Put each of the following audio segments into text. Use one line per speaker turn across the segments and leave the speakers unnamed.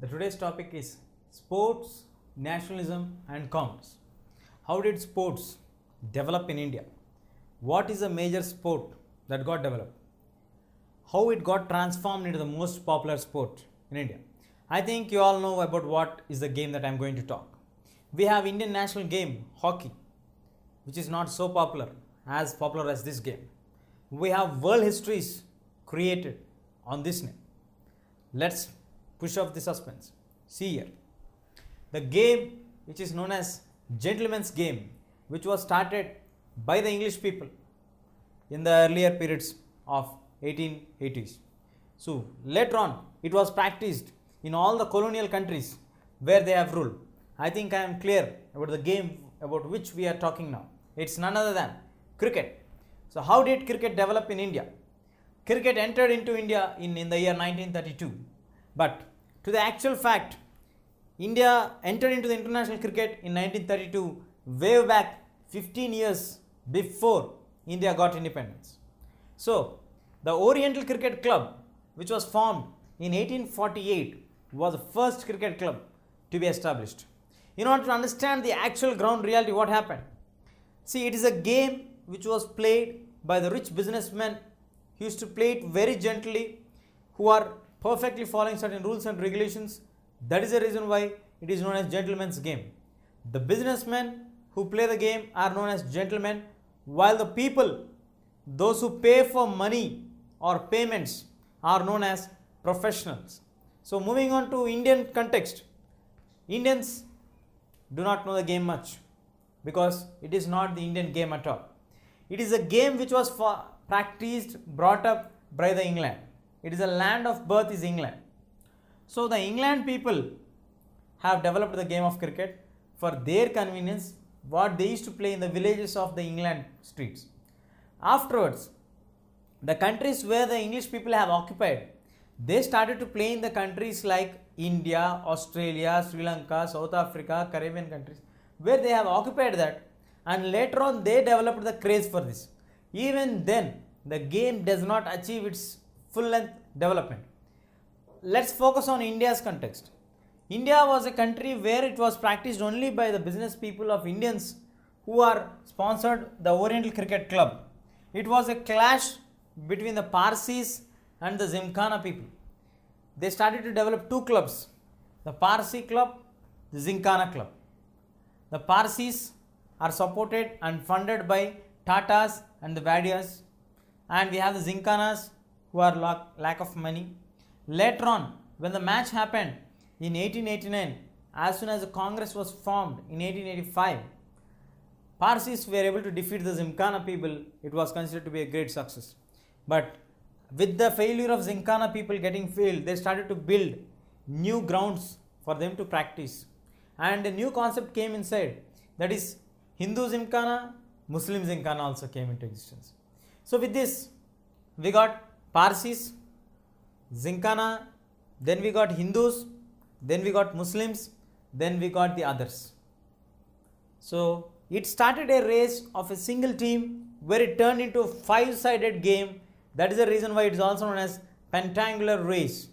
The today's topic is sports, nationalism and commerce. How did sports develop in India? What is a major sport that got developed? How it got transformed into the most popular sport in India? I think you all know about what is the game that I am going to talk. We have Indian national game, hockey, which is not so popular as this game. We have world histories created on this name. Let's push off the suspense. See here. The game which is known as gentleman's game, which was started by the English people in the earlier periods of 1880s. So later on it was practiced in all the colonial countries where they have ruled. I think I am clear about the game about which we are talking now. It's none other than cricket. So how did cricket develop in India? Cricket entered into India in the year 1932. But to the actual fact, India entered into the international cricket in 1932, way back 15 years before India got independence. So the Oriental Cricket Club, which was formed in 1848, was the first cricket club to be established. In order to understand the actual ground reality, what happened? See, it is a game which was played by the rich businessmen who used to play it very gently, who are perfectly following certain rules and regulations. That is the reason why it is known as gentleman's game. The businessmen who play the game are known as gentlemen, while the people, those who pay for money or payments, are known as professionals. So moving on to Indian context, Indians do not know the game much because it is not the Indian game at all. It is a game which was practiced, brought up by the England. It is a land of birth is England. So the England people have developed the game of cricket for their convenience, what they used to play in the villages of the England streets. Afterwards, the countries where the English people have occupied, they started to play in the countries like India, Australia, Sri Lanka, South Africa, Caribbean countries, where they have occupied that, and later on they developed the craze for this. Even then, the game does not achieve its full length development. Let's focus on India's context. India was a country where it was practiced only by the business people of Indians who are sponsored the Oriental Cricket Club. It was a clash between the Parsis and the Gymkhana people. They started to develop two clubs, the Parsi club, the Gymkhana club. The Parsis are supported and funded by Tatas and the Vadias, and we have the Gymkhanas who are lack of money. Later on, when the match happened in 1889, as soon as the Congress was formed in 1885, Parsis were able to defeat the Gymkhana people. It was considered to be a great success. But with the failure of Gymkhana people getting failed, they started to build new grounds for them to practice. And a new concept came inside, that is Hindu Gymkhana, Muslim Gymkhana also came into existence. So with this, we got Parsis, Gymkhana, then we got Hindus, then we got Muslims, then we got the others. So it started a race of a single team where it turned into a five-sided game. That is the reason why it is also known as pentangular race.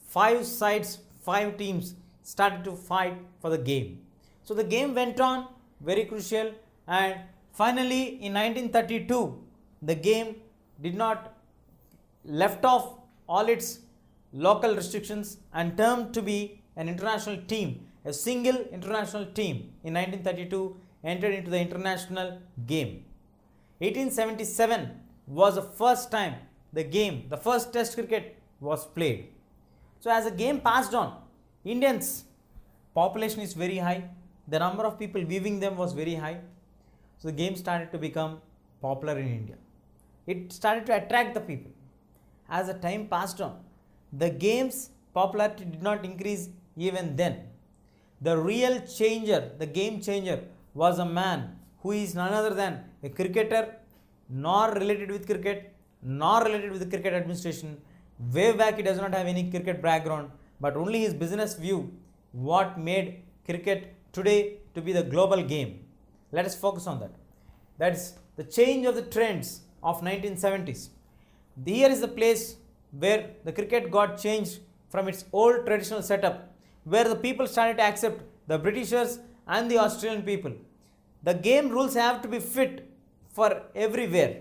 5 sides, 5 teams started to fight for the game. So the game went on, very crucial, and finally in 1932 the game did not left off all its local restrictions and turned to be an international team. A single international team in 1932 entered into the international game. 1877 was the first time the first test cricket was played. So as the game passed on, Indians population is very high, the number of people viewing them was very high. So the game started to become popular in India. It started to attract the people. As the time passed on, the game's popularity did not increase even then. The real changer, the game changer, was a man who is none other than a cricketer, nor related with cricket, nor related with the cricket administration. Way back he does not have any cricket background, but only his business view what made cricket today to be the global game. Let us focus on that. That is the change of the trends of 1970s. Here is the place where the cricket got changed from its old traditional setup, where the people started to accept the Britishers and the Australian people. The game rules have to be fit for everywhere.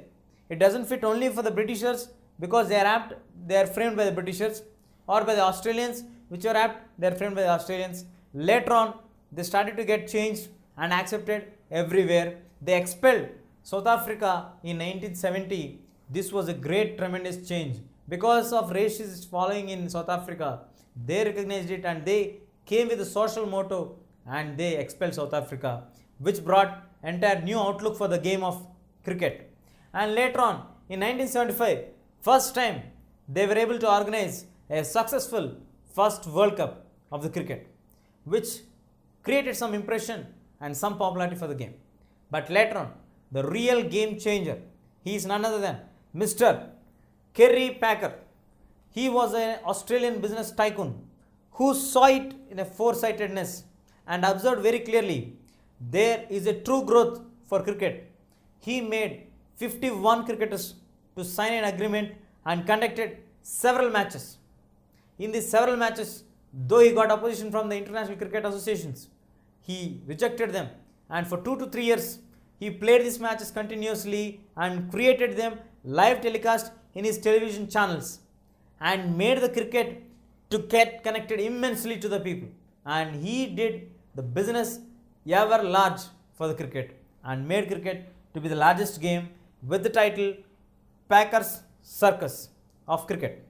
It doesn't fit only for the Britishers because they are framed by the Britishers, or by the Australians, which are apt, they are framed by the Australians. Later on, they started to get changed and accepted everywhere. They expelled South Africa in 1970. This was a great, tremendous change. Because of racist following in South Africa, they recognized it and they came with a social motto and they expelled South Africa, which brought entire new outlook for the game of cricket. And later on, in 1975, first time they were able to organize a successful first World Cup of the cricket, which created some impression and some popularity for the game. But later on, the real game changer, he is none other than Mr. Kerry Packer. He was an Australian business tycoon who saw it in a foresightedness and observed very clearly there is a true growth for cricket. He made 51 cricketers to sign an agreement and conducted several matches. In these several matches, though he got opposition from the international cricket associations, he rejected them, and for 2 to 3 years he played these matches continuously and created them live telecast in his television channels and made the cricket to get connected immensely to the people. And he did the business ever large for the cricket and made cricket to be the largest game with the title Packer's Circus of cricket.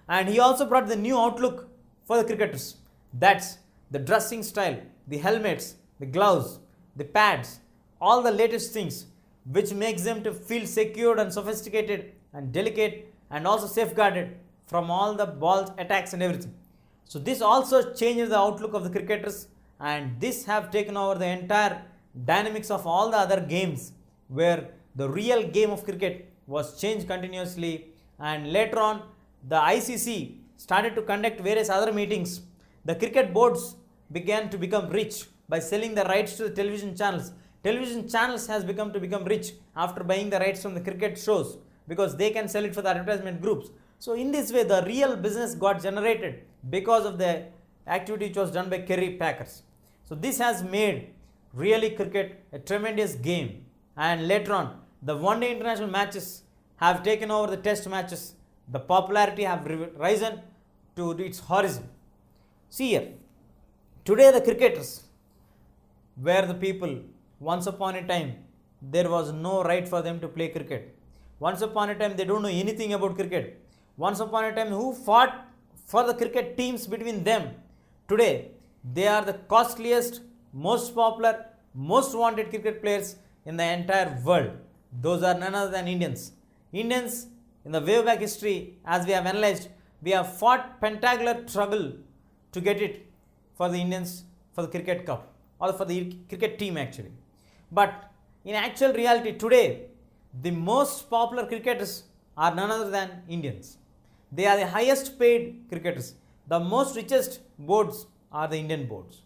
And he also brought the new outlook for the cricketers. That's the dressing style, the helmets, the gloves, the pads, all the latest things which makes them to feel secured and sophisticated and delicate and also safeguarded from all the balls, attacks and everything. So this also changes the outlook of the cricketers, and this have taken over the entire dynamics of all the other games where the real game of cricket was changed continuously. And later on, the ICC started to conduct various other meetings. The cricket boards began to become rich by selling the rights to the television channels. Television channels has become rich after buying the rights from the cricket shows because they can sell it for the advertisement groups. So in this way, the real business got generated because of the activity which was done by Kerry Packers. So this has made really cricket a tremendous game. And later on, the one-day international matches have taken over the test matches. The popularity have risen to its horizon. See here, today the cricketers were the people, once upon a time, there was no right for them to play cricket. Once upon a time, they don't know anything about cricket. Once upon a time, who fought for the cricket teams between them? Today, they are the costliest, most popular, most wanted cricket players in the entire world. Those are none other than Indians. Indians, in the way back history, as we have analyzed, we have fought pentagonal struggle to get it for the Indians for the cricket cup or for the cricket team actually. But in actual reality today, the most popular cricketers are none other than Indians. They are the highest paid cricketers. The most richest boards are the Indian boards.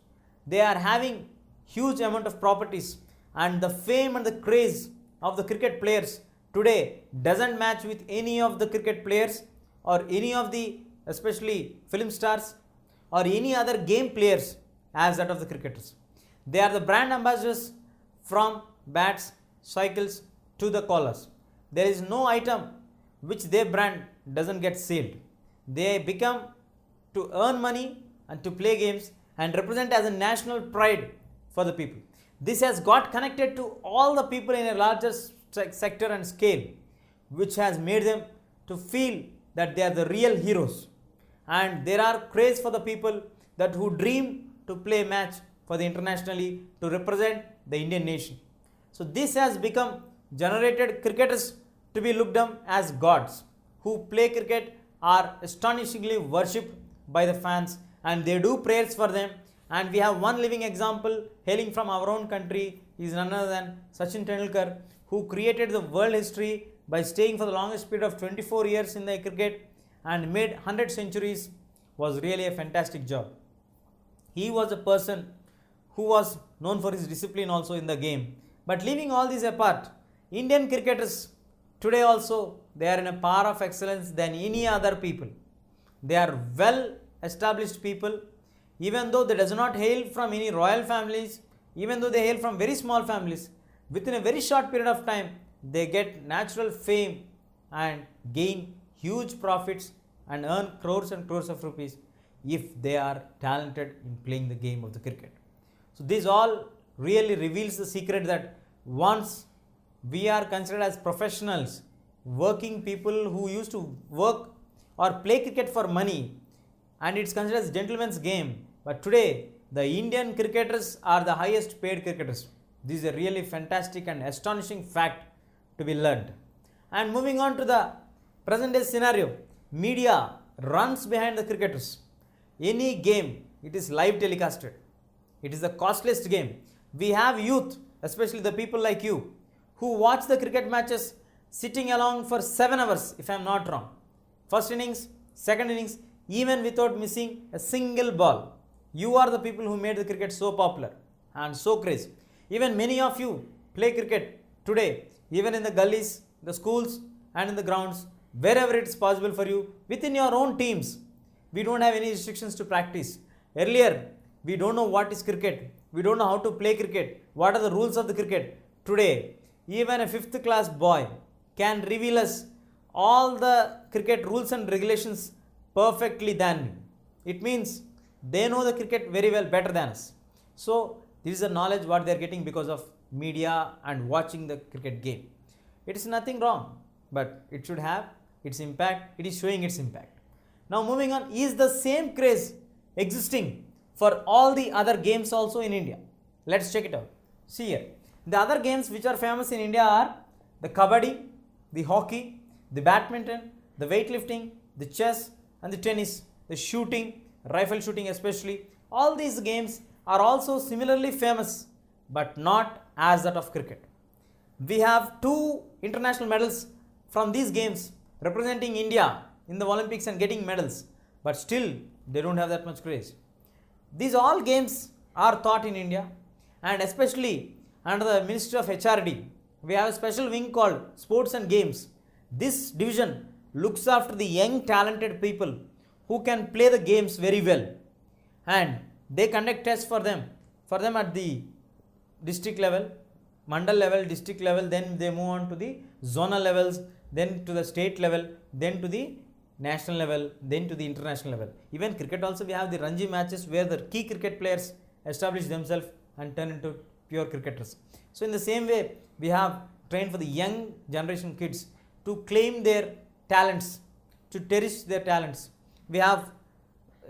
They are having huge amount of properties, and the fame and the craze of the cricket players today doesn't match with any of the cricket players or any of the especially film stars or any other game players as that of the cricketers. They are the brand ambassadors from bats, cycles to the collars. There is no item which their brand doesn't get sold. They become to earn money and to play games and represent as a national pride for the people. This has got connected to all the people in a larger sector and scale, which has made them to feel that they are the real heroes. And there are craze for the people that who dream to play a match for the internationally to represent the Indian nation. So this has become generated cricketers to be looked on as gods who play cricket are astonishingly worshipped by the fans, and they do prayers for them. And we have one living example hailing from our own country. He is none other than Sachin Tendulkar, who created the world history by staying for the longest period of 24 years in the cricket and made 100 centuries. Was really a fantastic job. He was a person who was known for his discipline also in the game. But leaving all this apart, Indian cricketers today also, they are in a par of excellence than any other people. They are well established people. even though they does not hail from any royal families, even though they hail from very small families, within a very short period of time, they get natural fame and gain huge profits and earn crores and crores of rupees if they are talented in playing the game of the cricket. So this all really reveals the secret that once we are considered as professionals, working people who used to work or play cricket for money, and it's considered as gentleman's game. But today, the Indian cricketers are the highest paid cricketers. This is a really fantastic and astonishing fact to be learned. And moving on to the present day scenario, media runs behind the cricketers. Any game, it is live telecasted. It is the costliest game. We have youth, especially the people like you, who watch the cricket matches sitting along for 7 hours, if I am not wrong. First innings, second innings, even without missing a single ball. You are the people who made the cricket so popular and so crazy. Even many of you play cricket today, even in the gullies, the schools and in the grounds, wherever it is possible for you, within your own teams. We don't have any restrictions to practice. Earlier, we don't know what is cricket. We don't know how to play cricket. What are the rules of the cricket? Today, even a 5th class boy can reveal us all the cricket rules and regulations perfectly than me. It means they know the cricket very well, better than us. So this is the knowledge what they are getting because of media and watching the cricket game. It is nothing wrong, but it should have its impact. It is showing its impact. Now moving on, is the same craze existing for all the other games also in India? Let's check it out. See here, the other games which are famous in India are the kabaddi, the hockey, the badminton, the weightlifting, the chess and the tennis, the shooting, rifle shooting especially. All these games are also similarly famous, but not as that of cricket. We have 2 international medals from these games representing India in the Olympics and getting medals, but still they don't have that much craze. These all games are taught in India, and especially under the Ministry of HRD, we have a special wing called Sports and Games. This division looks after the young talented people who can play the games very well, and they conduct tests for them at the district level, mandal level, district level, then they move on to the zonal levels, then to the state level, then to the national level, then to the international level. Even cricket also, we have the Ranji matches where the key cricket players establish themselves and turn into pure cricketers. So in the same way, we have trained for the young generation kids to claim their talents, to cherish their talents. We have,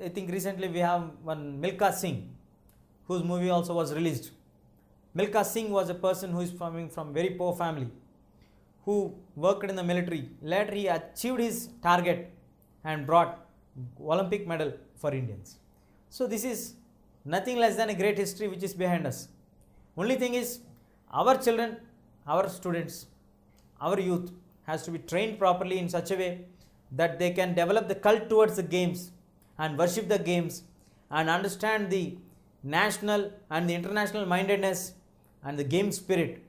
I think recently we have one Milkha Singh, whose movie also was released. Milkha Singh was a person who is coming from very poor family, who worked in the military. Later he achieved his target and brought Olympic medal for Indians. So this is nothing less than a great history which is behind us. Only thing is, our children, our students, our youth has to be trained properly in such a way that they can develop the cult towards the games and worship the games and understand the national and the international mindedness and the game spirit,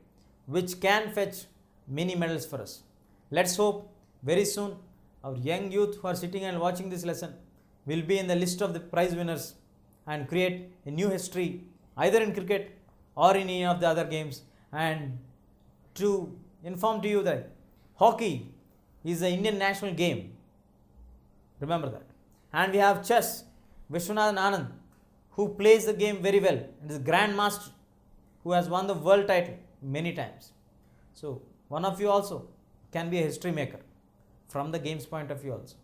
which can fetch many medals for us. Let's hope very soon our young youth who are sitting and watching this lesson will be in the list of the prize winners and create a new history either in cricket or in any of the other games. And to inform to you that hockey is the Indian national game. Remember that. And we have chess, Vishwanathan Anand, who plays the game very well and is a grandmaster who has won the world title many times. So one of you also can be a history maker from the games point of view also.